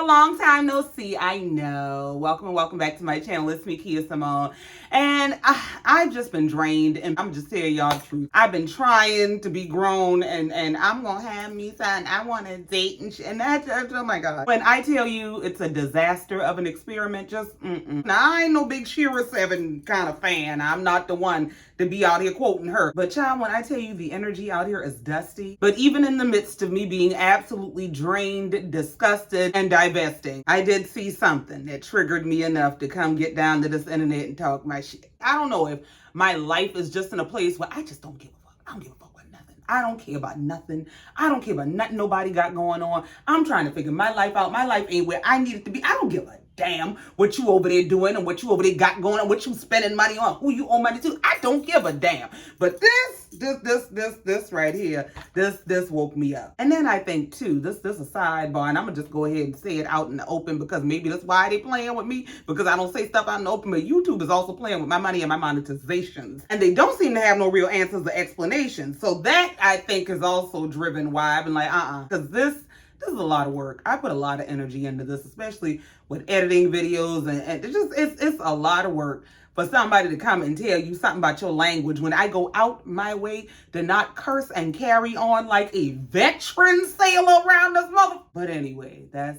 y'all, long time no see. I know. Welcome and welcome back to my channel. It's me, Kia Simone. And I've just been drained, and I'm just telling y'all the truth. I've been trying to be grown, and I'm gonna have me son. I want to date and shit. And that's, oh my God. When I tell you it's a disaster of an experiment, just Now, I ain't no big Shira 7 kind of fan. I'm not the one to be out here quoting her. But child, when I tell you the energy out here is dusty, but even in the midst of me being absolutely drained, disgusted, and divesting, I did see something that triggered me enough to come get down to this internet and talk my shit. I don't know if my life is just in a place where I just don't give a fuck. I don't give a fuck about nothing. I don't care about nothing. I don't care about nothing nobody got going on. I'm trying to figure my life out. My life ain't where I need it to be. I don't give a damn what you over there doing and what you over there got going on, what you spending money on, who you owe money to. I don't give a damn. But this right here, this woke me up. And then I think too, this is a sidebar, and I'm gonna just go ahead and say it out in the open because maybe that's why they playing with me, because I don't say stuff out in the open. But YouTube is also playing with my money and my monetizations, and they don't seem to have no real answers or explanations. So that I think is also driven why I've been like, because this is a lot of work. I put a lot of energy into this, especially with editing videos, and it's a lot of work for somebody to come and tell you something about your language when I go out my way to not curse and carry on like a veteran sailor around this mother. But anyway, that's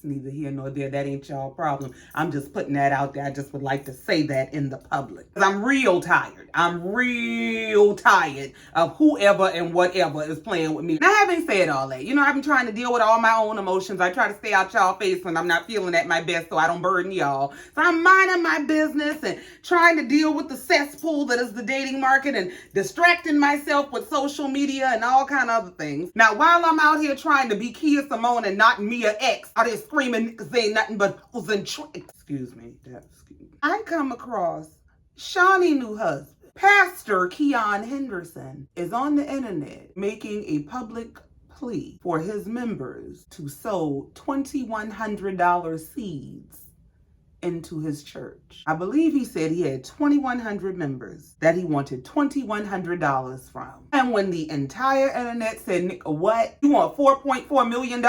neither here nor there. That ain't y'all problem. I'm just putting that out there. I just would like to say that in the public. I'm real tired. I'm real tired of whoever and whatever is playing with me. Now, having said all that, I've been trying to deal with all my own emotions. I try to stay out y'all face when I'm not feeling at my best so I don't burden y'all. So I'm minding my business and trying to deal with the cesspool that is the dating market and distracting myself with social media and all kind of other things. Now, while I'm out here trying to be Kia Simone and not Mia X, out there screaming niggas ain't nothing but excuse me. I come across Shaunie new husband. Pastor Keion Henderson is on the internet making a public plea for his members to sow $2,100 seeds into his church. I believe he said he had 2,100 members that he wanted $2,100 from. And when the entire internet said, what? You want $4.4 million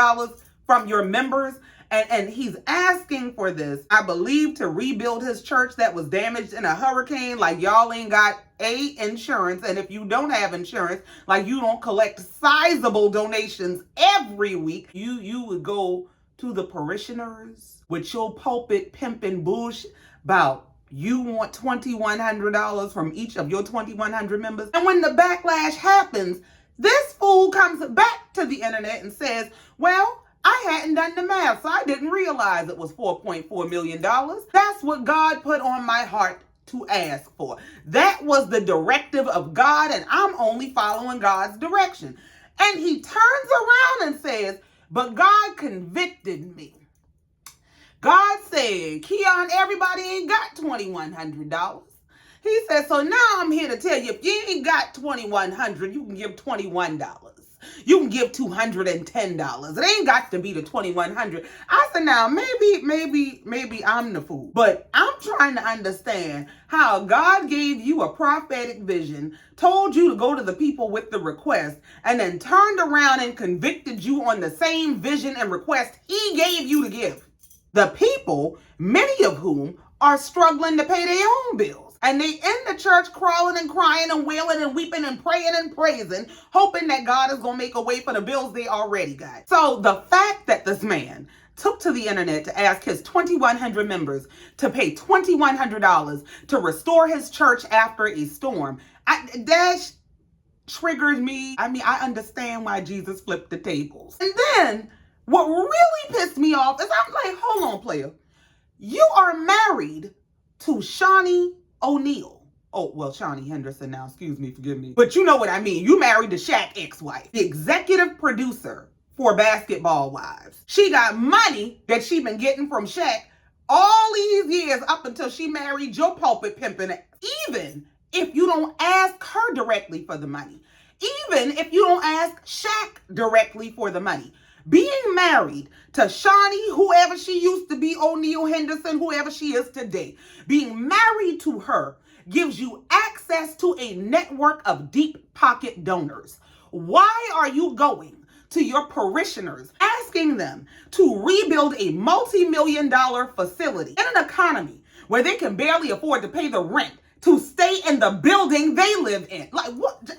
from your members? And he's asking for this, I believe, to rebuild his church that was damaged in a hurricane. Like, y'all ain't got insurance. And if you don't have insurance, like you don't collect sizable donations every week, you would go to the parishioners with your pulpit pimping bullshit about you want $2,100 from each of your 2,100 members. And when the backlash happens, this fool comes back to the internet and says, well, I hadn't done the math, so I didn't realize it was $4.4 million. That's what God put on my heart to ask for. That was the directive of God, and I'm only following God's direction. And he turns around and says, but God convicted me. God said, Keion, everybody ain't got $2,100. He said, so now I'm here to tell you, if you ain't got $2,100, you can give $21. You can give $210. It ain't got to be the $2,100. I said, now maybe I'm the fool, but I'm trying to understand how God gave you a prophetic vision, told you to go to the people with the request, and then turned around and convicted you on the same vision and request he gave you to give. The people, many of whom are struggling to pay their own bills. And they in the church crawling and crying and wailing and weeping and praying and praising, hoping that God is going to make a way for the bills they already got. So the fact that this man took to the internet to ask his 2,100 members to pay $2,100 to restore his church after a storm, that triggered me. I mean, I understand why Jesus flipped the tables. And then what really pissed me off is I'm like, hold on, player. You are married to Shaunie O'Neal. Oh, well, Shaunie Henderson now, excuse me, forgive me. But you know what I mean. You married the Shaq ex-wife, the executive producer for Basketball Wives. She got money that she been getting from Shaq all these years up until she married your pulpit pimping. Even if you don't ask her directly for the money, even if you don't ask Shaq directly for the money, being married to Shaunie, whoever she used to be, O'Neal Henderson, whoever she is today, being married to her gives you access to a network of deep pocket donors. Why are you going to your parishioners, asking them to rebuild a multi-million-dollar facility in an economy where they can barely afford to pay the rent to stay in the building they live in. Like,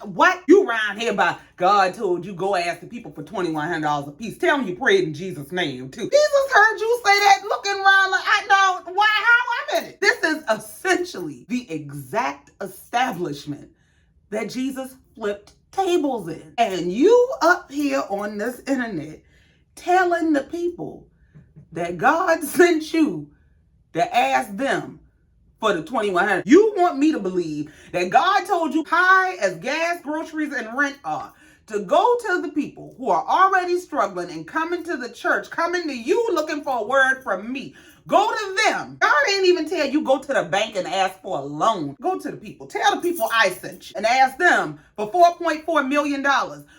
what? You around here by God told you go ask the people for $2,100 a piece. Tell them you prayed in Jesus' name, too. Jesus heard you say that looking around like, I know, why, how I'm in it. This is essentially the exact establishment that Jesus flipped tables in. And you up here on this internet telling the people that God sent you to ask them for the $2,100. You want me to believe that God told you high as gas, groceries, and rent are to go to the people who are already struggling and coming to the church, coming to you looking for a word from me. Go to them. God ain't even tell you go to the bank and ask for a loan. Go to the people. Tell the people I sent you and ask them for $4.4 million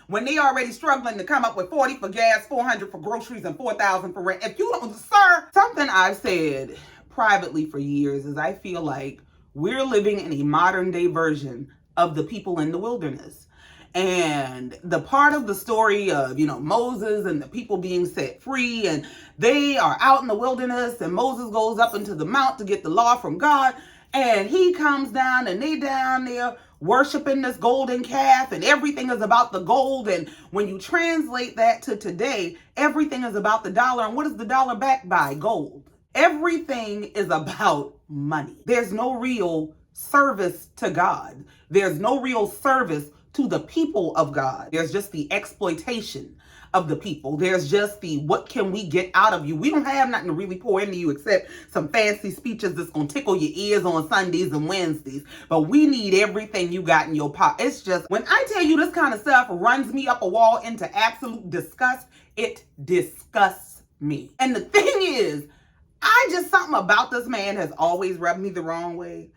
when they already struggling to come up with $40 for gas, $400 for groceries, and $4,000 for rent. If you don't, sir, something I've said privately for years is I feel like we're living in a modern day version of the people in the wilderness. And the part of the story of, Moses and the people being set free, and they are out in the wilderness, and Moses goes up into the mount to get the law from God, and he comes down, and they down there worshiping this golden calf, and everything is about the gold. And when you translate that to today, everything is about the dollar. And what is the dollar backed by? Gold. Everything is about money. There's no real service to God. There's no real service to the people of God. There's just the exploitation of the people. There's just the what can we get out of you. We don't have nothing to really pour into you except some fancy speeches that's going to tickle your ears on Sundays and Wednesdays. But we need everything you got in your pocket. It's just, when I tell you this kind of stuff runs me up a wall into absolute disgust, it disgusts me. And the thing is, something about this man has always rubbed me the wrong way.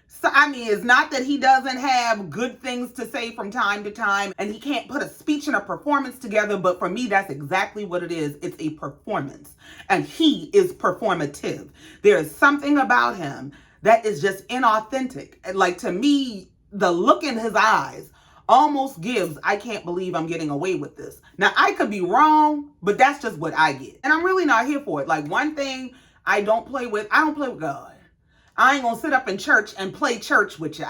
So, it's not that he doesn't have good things to say from time to time and he can't put a speech and a performance together, but for me, that's exactly what it is. It's a performance, and he is performative. There is something about him that is just inauthentic. Like, to me, the look in his eyes almost gives, I can't believe I'm getting away with this. Now, I could be wrong, but that's just what I get. And I'm really not here for it. Like, one thing I don't play with God. I ain't gonna sit up in church and play church with you.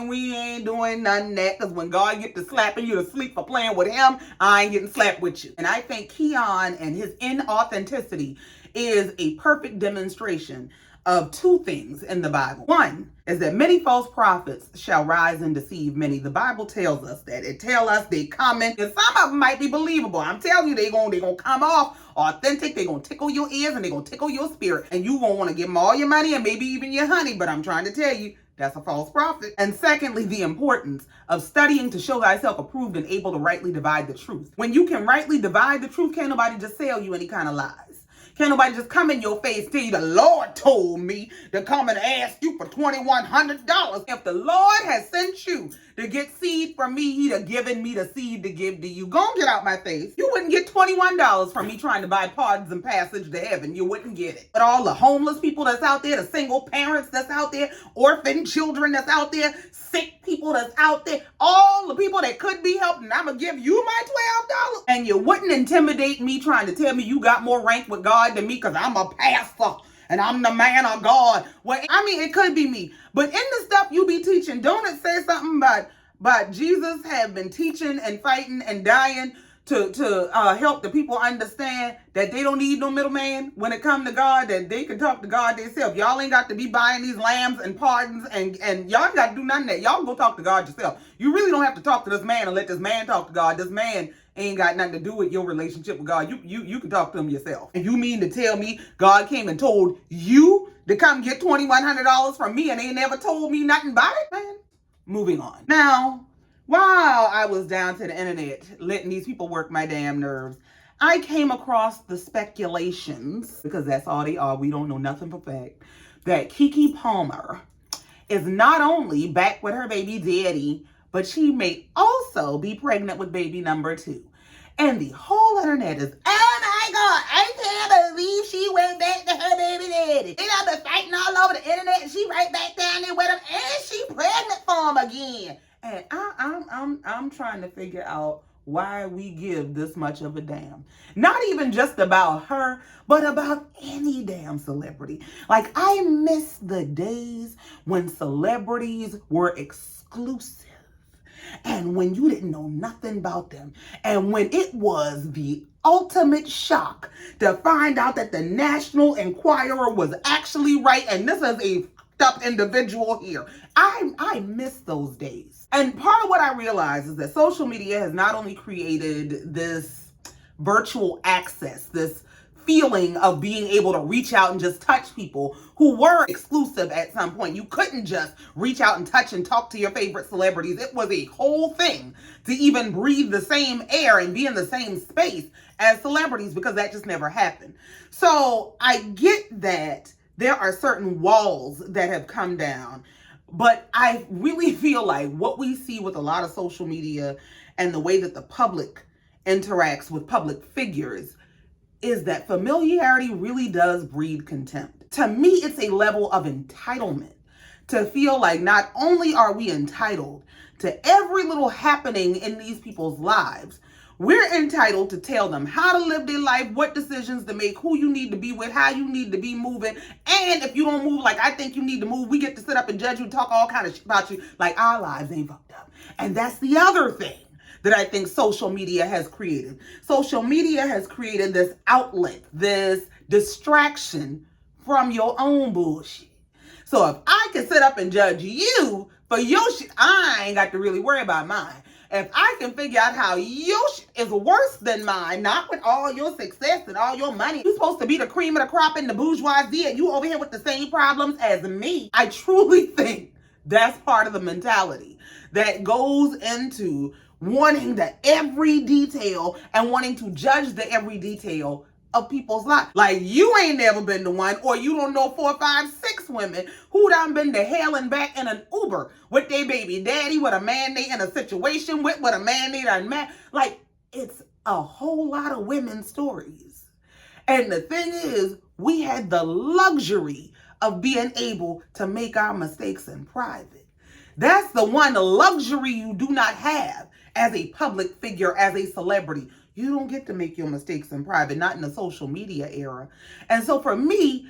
We ain't doing none of that, because when God get to slapping you to sleep for playing with him, I ain't getting slapped with you. And I think Keion and his inauthenticity is a perfect demonstration of two things in the Bible. One is that many false prophets shall rise and deceive many. The Bible tells us that. It tells us they coming, and some of them might be believable. I'm telling you, they gonna come off authentic. They gonna tickle your ears and they gonna tickle your spirit, and you gonna want to give them all your money and maybe even your honey. But I'm trying to tell you, that's a false prophet. And secondly, the importance of studying to show thyself approved and able to rightly divide the truth. When you can rightly divide the truth, can't nobody just sell you any kind of lies. Can't nobody just come in your face, tell you the Lord told me to come and ask you for $2,100. If the Lord has sent you to get seed from me, he'd have given me the seed to give to you. Go and get out my face. You wouldn't get $21 from me trying to buy pardons and passage to heaven. You wouldn't get it. But all the homeless people that's out there, the single parents that's out there, orphan children that's out there, sick people that's out there, all the people that could be helped, and I'm going to give you my $12. And you wouldn't intimidate me trying to tell me you got more rank with God than me because I'm a pastor and I'm the man of God. Well, it could be me. But in the stuff you be teaching, don't it say something about Jesus have been teaching and fighting and dying to help the people understand that they don't need no middleman when it comes to God, that they can talk to God themselves. Y'all ain't got to be buying these lambs and pardons, and y'all ain't got to do none of that. Y'all go talk to God yourself. You really don't have to talk to this man and let this man talk to God. This man ain't got nothing to do with your relationship with God. You can talk to him yourself. And you mean to tell me God came and told you to come get $2,100 from me and they never told me nothing about it, man? Moving on. Now, while I was down to the internet letting these people work my damn nerves, I came across the speculations, because that's all they are, we don't know nothing for fact, that Keke Palmer is not only back with her baby daddy, but she may also be pregnant with baby number 2. And the whole internet is, oh my God, I can't believe she went back to her baby daddy. They done been fighting all over the internet, and she right back down there with him, and she pregnant for him again. And I'm trying to figure out why we give this much of a damn. Not even just about her, but about any damn celebrity. Like, I miss the days when celebrities were exclusive. And when you didn't know nothing about them. And when it was the ultimate shock to find out that the National Enquirer was actually right and this is a fucked up individual here. I miss those days. And part of what I realize is that social media has not only created this virtual access, this feeling of being able to reach out and just touch people who were exclusive at some point. You couldn't just reach out and touch and talk to your favorite celebrities. It was a whole thing to even breathe the same air and be in the same space as celebrities, because that just never happened. So I get that there are certain walls that have come down, but I really feel like what we see with a lot of social media and the way that the public interacts with public figures is that familiarity really does breed contempt. To me, it's a level of entitlement to feel like not only are we entitled to every little happening in these people's lives, we're entitled to tell them how to live their life, what decisions to make, who you need to be with, how you need to be moving. And if you don't move like I think you need to move, we get to sit up and judge you, talk all kind of shit about you, like our lives ain't fucked up. And that's the other thing that I think social media has created. Social media has created this outlet, this distraction from your own bullshit. So if I can sit up and judge you for your shit, I ain't got to really worry about mine. If I can figure out how your shit is worse than mine, not with all your success and all your money, you're supposed to be the cream of the crop in the bourgeoisie and you over here with the same problems as me. I truly think that's part of the mentality that goes into wanting the every detail and wanting to judge the every detail of people's lives. Like, you ain't never been the one, or you don't know 4, 5, 6 women who done been to hell and back in an Uber with their baby daddy, with a man they in a situation with a man they done met. Like, it's a whole lot of women's stories. And the thing is, we had the luxury of being able to make our mistakes in private. That's the one luxury you do not have as a public figure, as a celebrity. You don't get to make your mistakes in private, not in the social media era. And so for me,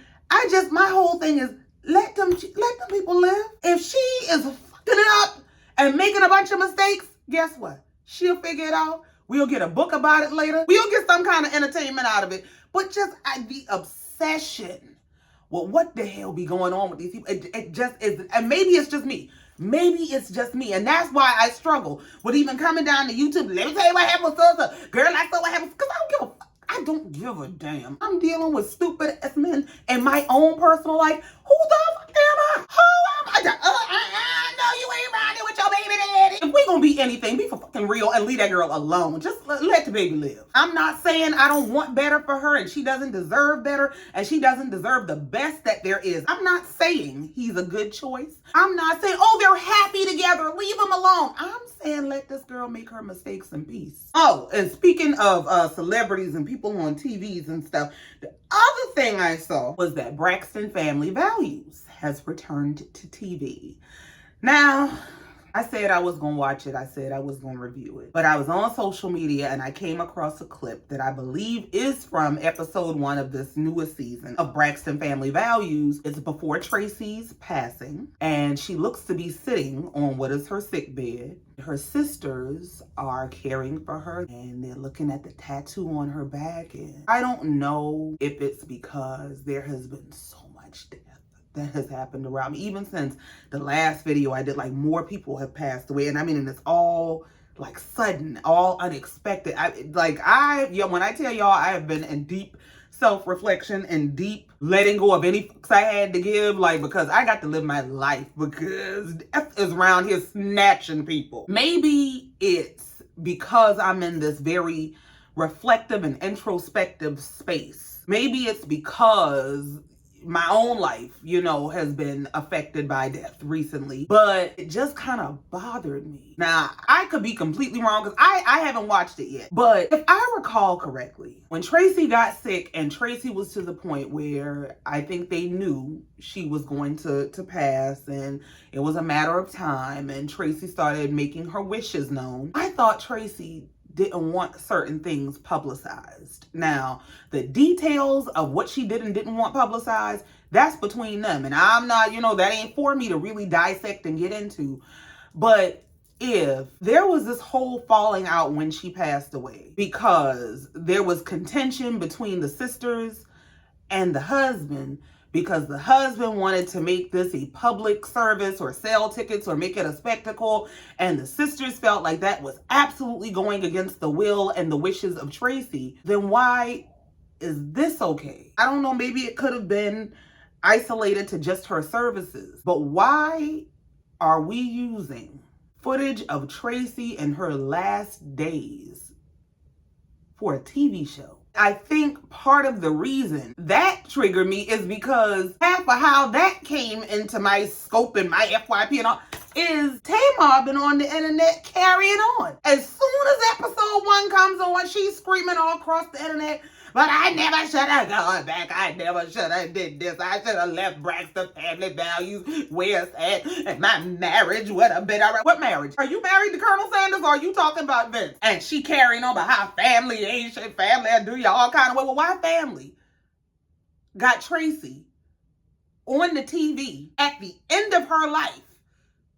my whole thing is let them people live. If she is fucking it up and making a bunch of mistakes, guess what? She'll figure it out. We'll get a book about it later. We'll get some kind of entertainment out of it. But just the obsession with what the hell be going on with these people, it just is. And maybe it's just me. Maybe it's just me. And that's why I struggle with even coming down to YouTube. Let me tell you what happened with so. Girl, I saw what happened. Because I don't give a damn. I'm dealing with stupid ass men in my own personal life. Who the fuck am I? Who am I? No, you ain't riding with your baby daddy. If we gonna be anything, be for fucking real and leave that girl alone. Just let the baby live. I'm not saying I don't want better for her and she doesn't deserve better and she doesn't deserve the best that there is. I'm not saying he's a good choice. I'm not saying, oh, they're happy together, leave them alone. I'm saying let this girl make her mistakes in peace. Oh, and speaking of celebrities and people on TVs and stuff, the other thing I saw was that Braxton Family Values has returned to TV. Now, I said I was going to watch it. I said I was going to review it. But I was on social media and I came across a clip that I believe is from episode 1 of this newest season of Braxton Family Values. It's before Tracy's passing. And she looks to be sitting on what is her sick bed. Her sisters are caring for her and they're looking at the tattoo on her back. And I don't know if it's because there has been so much death that has happened around me. Even since the last video I did, like, more people have passed away. And I mean, and it's all like sudden, all unexpected. When I tell y'all, I have been in deep self-reflection and deep letting go of any fucks I had to give, like, because I got to live my life, because death is around here snatching people. Maybe it's because I'm in this very reflective and introspective space. Maybe it's because my own life, has been affected by death recently, but it just kind of bothered me. Now, I could be completely wrong because I haven't watched it yet, but if I recall correctly, when Tracy got sick and Tracy was to the point where I think they knew she was going to pass and it was a matter of time and Tracy started making her wishes known, I thought Tracy didn't want certain things publicized. Now, the details of what she did and didn't want publicized, that's between them. And I'm not, that ain't for me to really dissect and get into. But if there was this whole falling out when she passed away because there was contention between the sisters and the husband, because the husband wanted to make this a public service or sell tickets or make it a spectacle, and the sisters felt like that was absolutely going against the will and the wishes of Tracy, then why is this okay? I don't know, maybe it could have been isolated to just her services, but why are we using footage of Tracy in her last days for a TV show? I think part of the reason that triggered me is because half of how that came into my scope and my FYP and all is Tamar been on the internet carrying on. As soon as episode 1 comes on, she's screaming all across the internet, but I never should have gone back. I never should have did this. I should have left Braxton family values where it's at, and my marriage would have been all right. What marriage? Are you married to Colonel Sanders, or are you talking about Vince? And she carrying on about how family ain't shit, family do you all kind of way. Well, why family got Tracy on the TV at the end of her life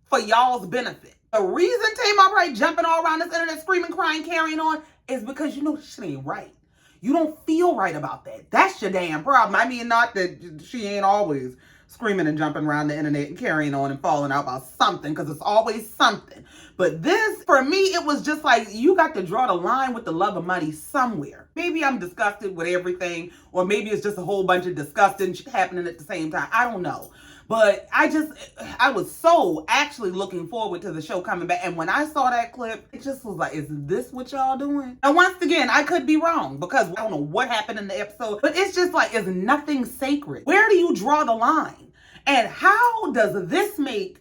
for y'all's benefit? The reason Tamar Bright jumping all around this internet screaming, crying, carrying on is because shit ain't right. You don't feel right about that. That's your damn problem. I mean, not that she ain't always screaming and jumping around the internet and carrying on and falling out about something, because it's always something. But this, for me, it was just like, you got to draw the line with the love of money somewhere. Maybe I'm disgusted with everything, or maybe it's just a whole bunch of disgusting shit happening at the same time. I don't know. But I was so actually looking forward to the show coming back. And when I saw that clip, it just was like, is this what y'all doing? And once again, I could be wrong, because I don't know what happened in the episode, but it's just like, is nothing sacred? Where do you draw the line? And how does this make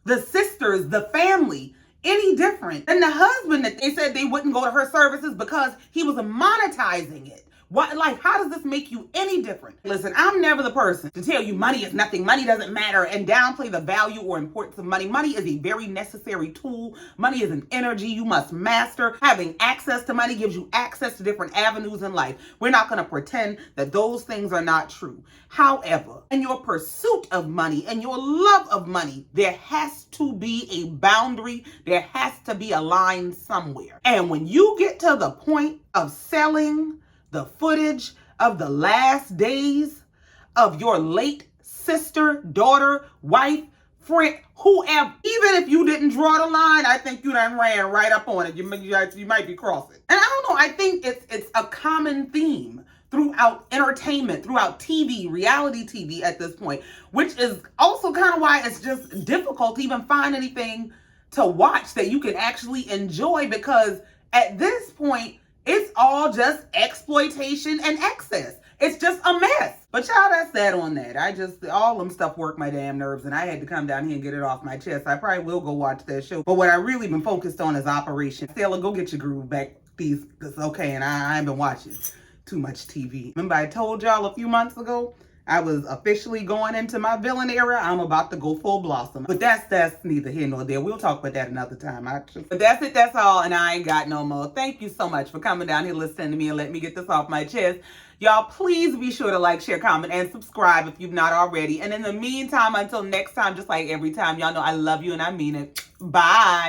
the sisters, the family, any different than the husband that they said they wouldn't go to her services because he was monetizing it? What, like, how does this make you any different? Listen, I'm never the person to tell you money is nothing, money doesn't matter, and downplay the value or importance of money. Money is a very necessary tool. Money is an energy you must master. Having access to money gives you access to different avenues in life. We're not going to pretend that those things are not true. However, in your pursuit of money and your love of money, there has to be a boundary. There has to be a line somewhere. And when you get to the point of selling the footage of the last days of your late sister, daughter, wife, friend, whoever, even if you didn't draw the line, I think you done ran right up on it. You might be crossing. And I don't know, I think it's a common theme throughout entertainment, throughout TV, reality TV at this point, which is also kind of why it's just difficult to even find anything to watch that you can actually enjoy, because at this point, it's all just exploitation and excess. It's just a mess. But y'all, that's that on that. All them stuff worked my damn nerves, and I had to come down here and get it off my chest. I probably will go watch that show. But what I really been focused on is Operation. Sailor, go get your groove back, please. It's okay, and I ain't been watching too much TV. Remember I told y'all a few months ago I was officially going into my villain era? I'm about to go full blossom. But that's neither here nor there. We'll talk about that another time, actually. But that's it, that's all, and I ain't got no more. Thank you so much for coming down here listening to me and let me get this off my chest. Y'all, please be sure to like, share, comment, and subscribe if you've not already. And in the meantime, until next time, just like every time, y'all know I love you and I mean it. Bye.